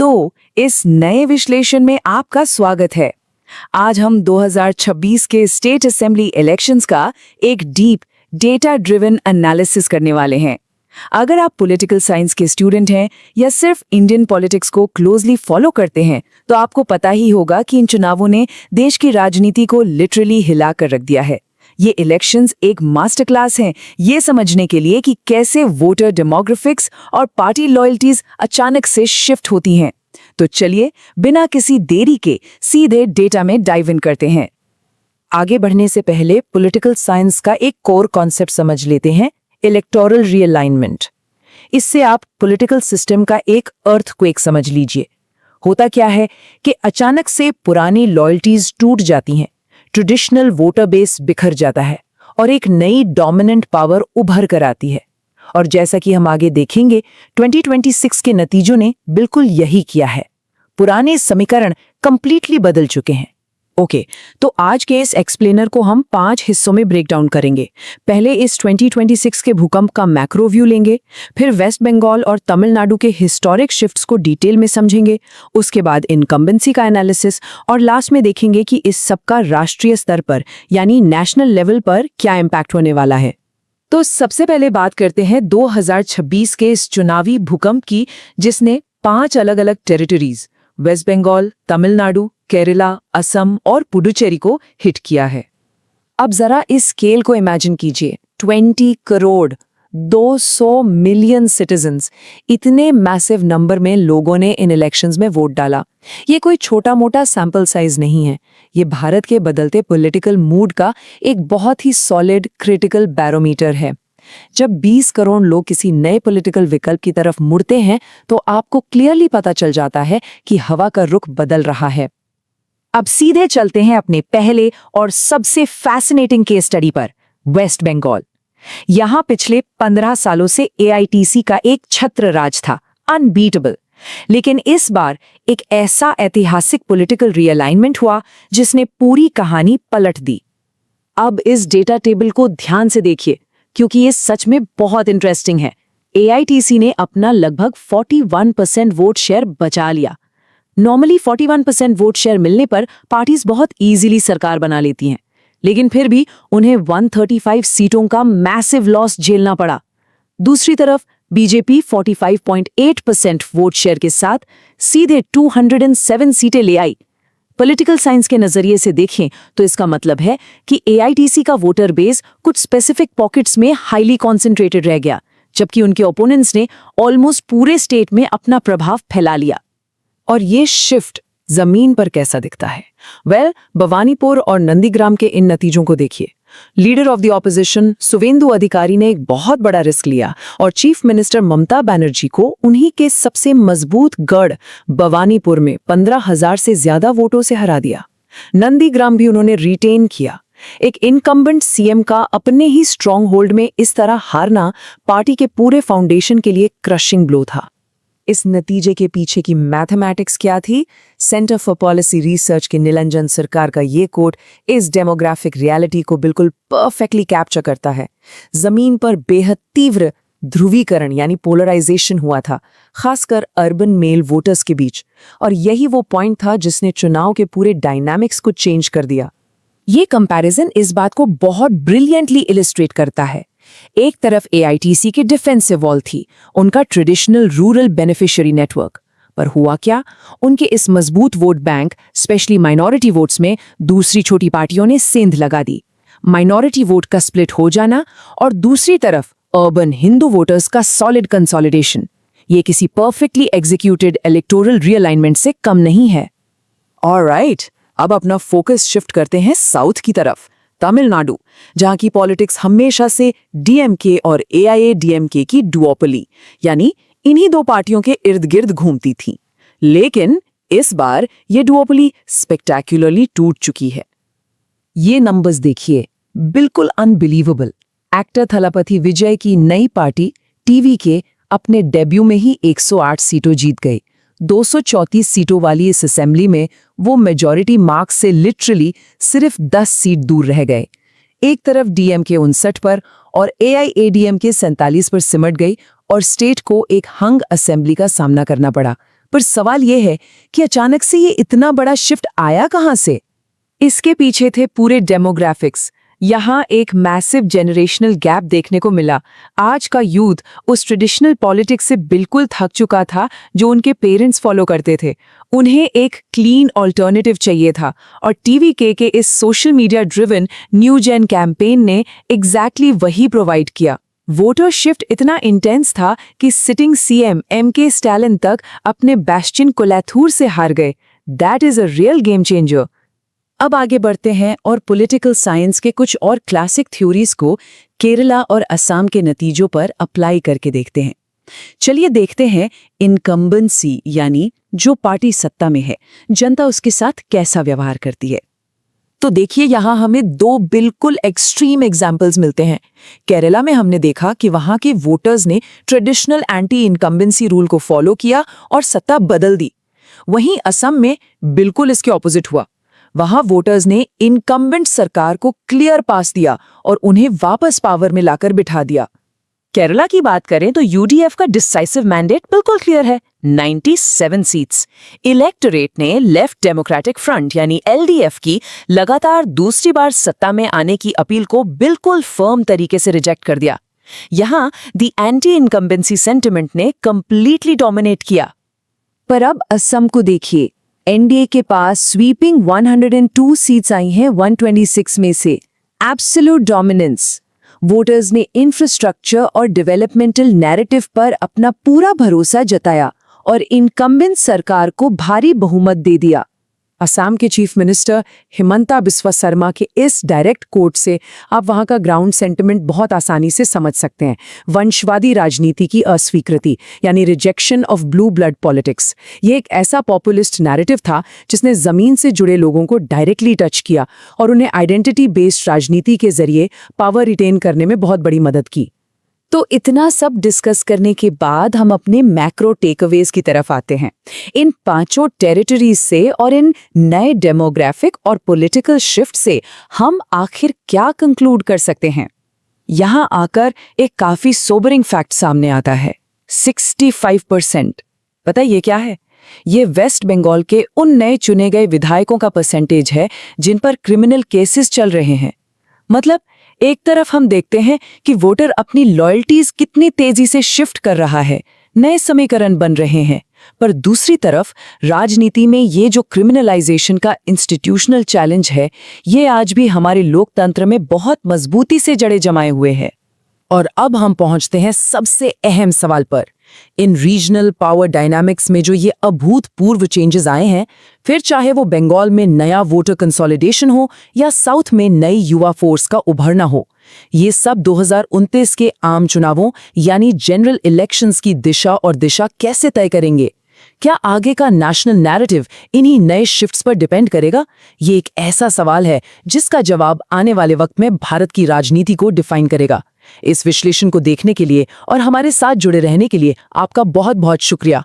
तो इस नए विश्लेषण में आपका स्वागत है। आज हम 2026 के स्टेट असेंबली इलेक्शंस का एक डीप डेटा ड्रिवन एनालिसिस करने वाले हैं। अगर आप पॉलिटिकल साइंस के स्टूडेंट हैं या सिर्फ इंडियन पॉलिटिक्स को क्लोजली फॉलो करते हैं तो आपको पता ही होगा कि इन चुनावों ने देश की राजनीति को लिटरली हिला कर रख दिया है। ये इलेक्शंस एक मास्टर क्लास हैं ये समझने के लिए कि कैसे वोटर डेमोग्राफिक्स और पार्टी लॉयल्टीज अचानक से शिफ्ट होती हैं। तो चलिए बिना किसी देरी के सीधे डेटा में डाइव इन करते हैं। आगे बढ़ने से पहले पॉलिटिकल साइंस का एक कोर कॉन्सेप्ट समझ लेते हैं, इलेक्टोरल रीअलाइनमेंट। इससे आप पॉलिटिकल सिस्टम का एक अर्थक्वेक समझ लीजिए। होता क्या है कि अचानक से पुरानी लॉयल्टीज टूट जाती हैं, ट्रेडिशनल वोटर बेस बिखर जाता है और एक नई डोमिनेंट पावर उभर कर आती है। और जैसा कि हम आगे देखेंगे 2026 के नतीजों ने बिल्कुल यही किया है। पुराने समीकरण कंप्लीटली बदल चुके हैं। ओके, तो आज के इस एक्सप्लेनर को हम 5 हिस्सों में ब्रेक डाउन करेंगे। पहले इस 2026 के भूकंप का मैक्रो व्यू लेंगे, फिर वेस्ट बंगाल और तमिलनाडु के हिस्टोरिक शिफ्ट्स को डिटेल में समझेंगे, उसके बाद इनकम्बेंसी का एनालिसिस और लास्ट में देखेंगे कि इस सबका राष्ट्रीय स्तर पर यानी नेशनल लेवल पर क्या इम्पैक्ट होने वाला है। तो सबसे पहले बात करते हैं 2026 के इस चुनावी भूकंप की, जिसने 5 अलग अलग टेरिटरीज वेस्ट बंगाल, तमिलनाडु, केरला, असम और पुडुचेरी को हिट किया है। अब जरा इस स्केल को इमेजिन कीजिए, 20 करोड़ 200 मिलियन सिटीजन्स, इतने मैसिव नंबर में लोगों ने इन इलेक्शंस में वोट डाला। ये कोई छोटा मोटा सैंपल साइज नहीं है, ये भारत के बदलते पॉलिटिकल मूड का एक बहुत ही सॉलिड क्रिटिकल बैरोमीटर है। जब 20 करोड़ लोग किसी नए पॉलिटिकल विकल्प की तरफ मुड़ते हैं तो आपको क्लियरली पता चल जाता है कि हवा का रुख बदल रहा है। अब सीधे चलते हैं अपने पहले और सबसे फैसिनेटिंग केस स्टडी पर, वेस्ट बंगाल। यहां पिछले 15 सालों से एआईटीसी का एक छत्र राज था, अनबीटेबल। लेकिन इस बार एक ऐसा ऐतिहासिक पॉलिटिकल रीअलाइनमेंट हुआ जिसने पूरी कहानी पलट दी। अब इस डेटा टेबल को ध्यान से देखिए क्योंकि ये सच में बहुत इंटरेस्टिंग है। एआईटीसी ने अपना लगभग 41% वोट शेयर बचा लिया। नॉर्मली 41% वोट शेयर मिलने पर पार्टीज बहुत इजीली सरकार बना लेती हैं, लेकिन फिर भी उन्हें 135 सीटों का मैसिव लॉस झेलना पड़ा। दूसरी तरफ बीजेपी 45.8% वोट शेयर के साथ सीधे 207 सीटें ले आई। पॉलिटिकल साइंस के नजरिए से देखें तो इसका मतलब है कि एआईटीसी का वोटर बेस कुछ स्पेसिफिक पॉकेट्स में हाईली कॉन्सेंट्रेटेड रह गया, जबकि उनके ओपोनेंट्स ने ऑलमोस्ट पूरे स्टेट में अपना प्रभाव फैला लिया। और ये शिफ्ट जमीन पर कैसा दिखता है? भवानीपुर और नंदीग्राम के इन नतीजों को देखिए। Leader of the opposition Suvendu अधिकारी ने एक बहुत बड़ा रिस्क लिया और चीफ मिनिस्टर ममता बनर्जी को उन्हीं के सबसे मजबूत गढ़ भवानीपुर में 15,000 से ज्यादा वोटों से हरा दिया। नंदीग्राम भी उन्होंने रिटेन किया। एक इनकम्बेंट सीएम का अपने ही स्ट्रॉन्ग होल्ड में इस तरह हारना पार्टी के पूरे फाउंडेशन के लिए क्रशिंग ब्लो था। इस नतीजे के पीछे की मैथमेटिक्स क्या थी? सेंटर फॉर पॉलिसी रिसर्च के निलंजन सरकार का ये कोट इस डेमोग्राफिक रियलिटी को बिल्कुल परफेक्टली कैप्चर करता है। जमीन पर बेहद तीव्र ध्रुवीकरण यानी पोलराइजेशन हुआ था, खासकर अर्बन मेल वोटर्स के बीच, और यही वो पॉइंट था जिसने चुनाव के पूरे डायनामिक्स को चेंज कर दिया। ये कंपैरिजन इस बात को बहुत ब्रिलियंटली इलिस्ट्रेट करता है। एक तरफ एआईटीसी की डिफेंसिव वॉल थी, उनका ट्रेडिशनल रूरल बेनिफिशियरी नेटवर्क, पर हुआ क्या? उनके इस मजबूत vote bank, specially minority votes में दूसरी छोटी पार्टियों ने सेंध लगा दी। माइनॉरिटी वोट का स्प्लिट हो जाना और दूसरी तरफ अर्बन हिंदू वोटर्स का सॉलिड कंसोलिडेशन, ये किसी परफेक्टली एग्जीक्यूटेड इलेक्टोरल रीअलाइनमेंट से कम नहीं है। ऑलराइट, अब अपना फोकस शिफ्ट करते हैं साउथ की तरफ, तमिलनाडु, जहां की पॉलिटिक्स हमेशा से डीएमके और एआईएडीएमके की डुओपोली यानी इन्हीं दो पार्टियों के इर्द गिर्द घूमती थी। लेकिन इस बार ये डुओपोली स्पेक्टेक्युलरली टूट चुकी है। ये नंबर्स देखिए, बिल्कुल अनबिलीवेबल। एक्टर थलापति विजय की नई पार्टी टीवीके अपने डेब्यू में ही 108 सीटों जीत गई। 234 सीटों वाली इस असेंबली में वो मेजॉरिटी मार्क्स से लिटरली सिर्फ 10 सीट दूर रह गए। एक तरफ डीएमके 59 पर और एआईएडीएमके 47 पर सिमट गई और स्टेट को एक हंग असेंबली का सामना करना पड़ा। पर सवाल ये है कि अचानक से ये इतना बड़ा शिफ्ट आया कहाँ से? इसके पीछे थे पूरे डेमोग्राफिक्स। यहाँ एक मैसिव जेनरेशनल गैप देखने को मिला। आज का यूथ उस ट्रेडिशनल पॉलिटिक्स से बिल्कुल थक चुका था जो उनके पेरेंट्स फॉलो करते थे। उन्हें एक क्लीन ऑल्टरनेटिव चाहिए था और टीवीके के इस social media driven new gen campaign ने एग्जैक्टली वही प्रोवाइड किया। वोटर शिफ्ट इतना इंटेंस था कि सिटिंग सीएम एमके स्टैलिन तक अपने बैस्टियन कोलैथूर से हार गए। That is a real game changer. अब आगे बढ़ते हैं और पॉलिटिकल साइंस के कुछ और क्लासिक थ्योरीज को केरला और असम के नतीजों पर अप्लाई करके देखते हैं। चलिए देखते हैं इनकम्बेंसी यानी जो पार्टी सत्ता में है, जनता उसके साथ कैसा व्यवहार करती है। तो देखिए यहाँ हमें दो बिल्कुल एक्सट्रीम एग्जाम्पल्स मिलते हैं। केरला में हमने देखा कि वहाँ के वोटर्स ने ट्रेडिशनल एंटी इनकम्बेंसी रूल को फॉलो किया और सत्ता बदल दी। वहीं असम में बिल्कुल इसके ऑपोजिट हुआ। वहां वोटर्स ने इनकम्बेंट सरकार को क्लियर पास दिया और उन्हें वापस पावर में लाकर बिठा दिया। केरला की बात करें तो यूडीएफ का डिसाइसिव मैंडेट बिल्कुल क्लियर है, 97 सीट्स। इलेक्टोरेट ने लेफ्ट डेमोक्रेटिक फ्रंट यानी एलडीएफ की लगातार दूसरी बार सत्ता में आने की अपील को बिल्कुल फर्म तरीके से रिजेक्ट कर दिया। यहां दी एंटी इनकम्बेंसी सेंटिमेंट ने कंप्लीटली डोमिनेट किया। पर अब असम को देखिए, एनडीए के पास स्वीपिंग 102 सीट्स आई हैं 126 में से। Absolute dominance. वोटर्स ने इंफ्रास्ट्रक्चर और डेवलपमेंटल नैरेटिव पर अपना पूरा भरोसा जताया और इनकम्बेंट सरकार को भारी बहुमत दे दिया। असम के चीफ मिनिस्टर हिमंता बिस्वा शर्मा के इस डायरेक्ट कोट से आप वहां का ग्राउंड सेंटिमेंट बहुत आसानी से समझ सकते हैं। वंशवादी राजनीति की अस्वीकृति यानी rejection of blue blood politics. ये एक ऐसा पॉपुलिस्ट नैरेटिव था जिसने जमीन से जुड़े लोगों को डायरेक्टली टच किया और उन्हें आइडेंटिटी बेस्ड राजनीति के जरिए पावर रिटेन करने में बहुत बड़ी मदद की। तो इतना सब डिस्कस करने के बाद हम अपने मैक्रो टेकअवेज की तरफ आते हैं। इन पांचों टेरिटरीज से और इन नए डेमोग्राफिक और पॉलिटिकल शिफ्ट से हम आखिर क्या कंक्लूड कर सकते हैं? यहां आकर एक काफी सोबरिंग फैक्ट सामने आता है। 65%। पता ये क्या है? ये वेस्ट बंगाल के उन नए चुने गए विधायकों का परसेंटेज है जिन पर क्रिमिनल केसेस चल रहे हैं। मतलब एक तरफ हम देखते हैं कि वोटर अपनी लॉयल्टीज कितनी तेजी से शिफ्ट कर रहा है, नए समीकरण बन रहे हैं, पर दूसरी तरफ राजनीति में ये जो क्रिमिनलाइजेशन का इंस्टीट्यूशनल चैलेंज है, ये आज भी हमारे लोकतंत्र में बहुत मजबूती से जड़े जमाए हुए है। और अब हम पहुंचते हैं सबसे अहम सवाल पर। इन रीजनल पावर डायनामिक्स में जो ये अभूतपूर्व चेंजेस आए हैं, फिर चाहे वो बंगाल में नया वोटर कंसोलिडेशन हो या साउथ में नई युवा फोर्स का उभरना हो, ये सब 2029 के आम चुनावों यानी जनरल इलेक्शंस की दिशा कैसे तय करेंगे? क्या आगे का नेशनल नैरेटिव इन्हीं नए शिफ्ट्स पर डिपेंड करेगा? ये एक ऐसा सवाल है जिसका जवाब आने वाले वक्त में भारत की राजनीति को डिफाइन करेगा। इस विश्लेषण को देखने के लिए और हमारे साथ जुड़े रहने के लिए आपका बहुत बहुत शुक्रिया।